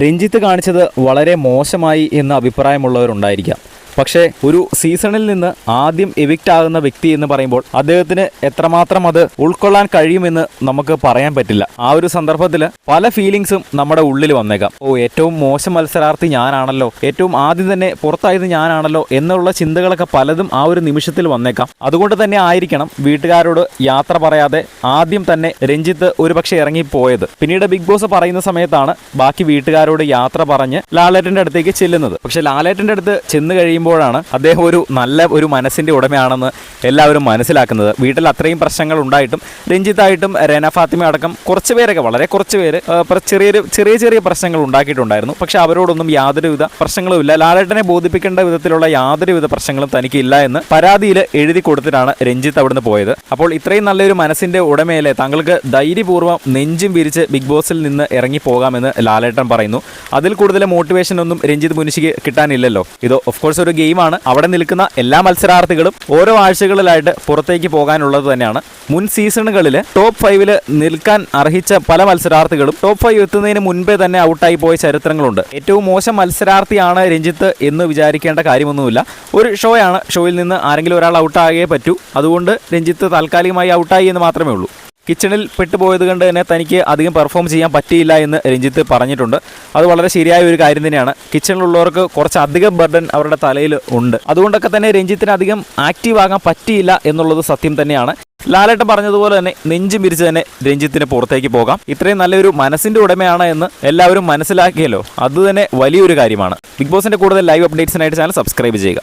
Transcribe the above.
രഞ്ജിത്ത് കാണിച്ചത് വളരെ മോശമായി എന്ന അഭിപ്രായമുള്ളവരുണ്ടായിരിക്കാം. പക്ഷേ ഒരു സീസണിൽ നിന്ന് ആദ്യം എവിക്റ്റ് ആകുന്ന വ്യക്തി എന്ന് പറയുമ്പോൾ അദ്ദേഹത്തിന് എത്രമാത്രം അത് ഉൾക്കൊള്ളാൻ കഴിയുമെന്ന് നമുക്ക് പറയാൻ പറ്റില്ല. ആ ഒരു സന്ദർഭത്തിൽ പല ഫീലിങ്സും നമ്മുടെ ഉള്ളിൽ വന്നേക്കാം. ഏറ്റവും മോശം മത്സരാർത്ഥി ഞാനാണല്ലോ, ഏറ്റവും ആദ്യം തന്നെ പുറത്തായത് ഞാനാണല്ലോ എന്നുള്ള ചിന്തകളൊക്കെ പലതും ആ ഒരു നിമിഷത്തിൽ വന്നേക്കാം. അതുകൊണ്ട് തന്നെ ആയിരിക്കണം വീട്ടുകാരോട് യാത്ര പറയാതെ ആദ്യം തന്നെ രഞ്ജിത്ത് ഒരുപക്ഷെ ഇറങ്ങിപ്പോയത്. പിന്നീട് ബിഗ് ബോസ് പറയുന്ന സമയത്താണ് ബാക്കി വീട്ടുകാരോട് യാത്ര പറഞ്ഞ് ലാലേട്ടൻ്റെ അടുത്തേക്ക് ചെല്ലുന്നത്. പക്ഷെ ലാലേട്ടൻ്റെ അടുത്ത് ചെന്ന് കഴിയുമ്പോഴാണ് അദ്ദേഹം ഒരു നല്ല ഒരു മനസ്സിന്റെ ഉടമയാണെന്ന് എല്ലാവരും മനസ്സിലാക്കുന്നത്. വീട്ടിൽ അത്രയും പ്രശ്നങ്ങൾ ഉണ്ടായിട്ടും രഞ്ജിത്തായിട്ടും രേന ഫാത്തിമ അടക്കം കുറച്ച് പേരൊക്കെ, വളരെ കുറച്ച് പേര് ചെറിയ ചെറിയ പ്രശ്നങ്ങൾ ഉണ്ടാക്കിയിട്ടുണ്ടായിരുന്നു. പക്ഷെ അവരോടൊന്നും യാതൊരുവിധ പ്രശ്നങ്ങളുമില്ല. ലാലേട്ടനെ ബോധിപ്പിക്കേണ്ട വിധത്തിലുള്ള യാതൊരുവിധ പ്രശ്നങ്ങളും തനിക്കില്ല എന്ന് പരാതിയിൽ എഴുതി കൊടുത്തിട്ടാണ് രഞ്ജിത്ത് അവിടുന്ന് പോയത്. അപ്പോൾ ഇത്രയും നല്ലൊരു മനസ്സിന്റെ ഉടമയല്ലേ, താങ്കൾക്ക് ധൈര്യപൂർവ്വം നെഞ്ചും വിരിച്ച് ബിഗ് ബോസിൽ നിന്ന് ഇറങ്ങി പോകാമെന്ന് ലാലേട്ടൻ പറയുന്നു. അതിൽ കൂടുതൽ മോട്ടിവേഷൻ ഒന്നും രഞ്ജിത്ത് മുനിഷിക്ക് കിട്ടാനില്ലല്ലോ. ഇത് ഓഫ് കോഴ്സ് ഒരു ഗെയിമാണ്. അവിടെ നിൽക്കുന്ന എല്ലാ മത്സരാർത്ഥികളും ഓരോ ആഴ്ചകളിലായിട്ട് പുറത്തേക്ക് പോകാനുള്ളത് തന്നെയാണ്. മുൻ സീസണുകളിൽ ടോപ്പ് 5 നിൽക്കാൻ അർഹിച്ച പല മത്സരാർത്ഥികളും ടോപ്പ് 5 എത്തുന്നതിന് മുൻപേ തന്നെ ഔട്ടായി പോയ ചരിത്രങ്ങളുണ്ട്. ഏറ്റവും മോശം മത്സരാർത്ഥിയാണ് രഞ്ജിത്ത് എന്ന് വിചാരിക്കേണ്ട കാര്യമൊന്നുമില്ല. ഒരു ഷോയാണ്, ഷോയിൽ നിന്ന് ആരെങ്കിലും ഒരാൾ ഔട്ടാകേ പറ്റൂ. അതുകൊണ്ട് രഞ്ജിത്ത് താൽക്കാലികമായി ഔട്ടായി എന്ന് മാത്രമേ ഉള്ളൂ. കിച്ചണിൽ പെട്ടുപോയത് കൊണ്ട് തന്നെ തനിക്ക് അധികം പെർഫോം ചെയ്യാൻ പറ്റിയില്ല എന്ന് രഞ്ജിത്ത് പറഞ്ഞിട്ടുണ്ട്. അത് വളരെ ശരിയായ ഒരു കാര്യം തന്നെയാണ്. കിച്ചണിലുള്ളവർക്ക് കുറച്ച് അധികം ബർഡൻ അവരുടെ തലയിൽ ഉണ്ട്. അതുകൊണ്ടൊക്കെ തന്നെ രഞ്ജിത്തിന് അധികം ആക്റ്റീവ് ആകാൻ പറ്റിയില്ല എന്നുള്ളത് സത്യം തന്നെയാണ്. ലാലേട്ടൻ പറഞ്ഞതുപോലെ തന്നെ നെഞ്ചും പിരിച്ച് തന്നെ രഞ്ജിത്തിന് പുറത്തേക്ക് പോകാം. ഇത്രയും നല്ലൊരു മനസ്സിന്റെ ഉടമയാണ് എന്ന് എല്ലാവരും മനസ്സിലാക്കിയല്ലോ, അത് തന്നെ വലിയൊരു കാര്യമാണ്. ബിഗ് ബോസിന്റെ കൂടുതൽ ലൈവ് അപ്ഡേറ്റ്സിനായിട്ട് ചാനൽ സബ്സ്ക്രൈബ് ചെയ്യുക.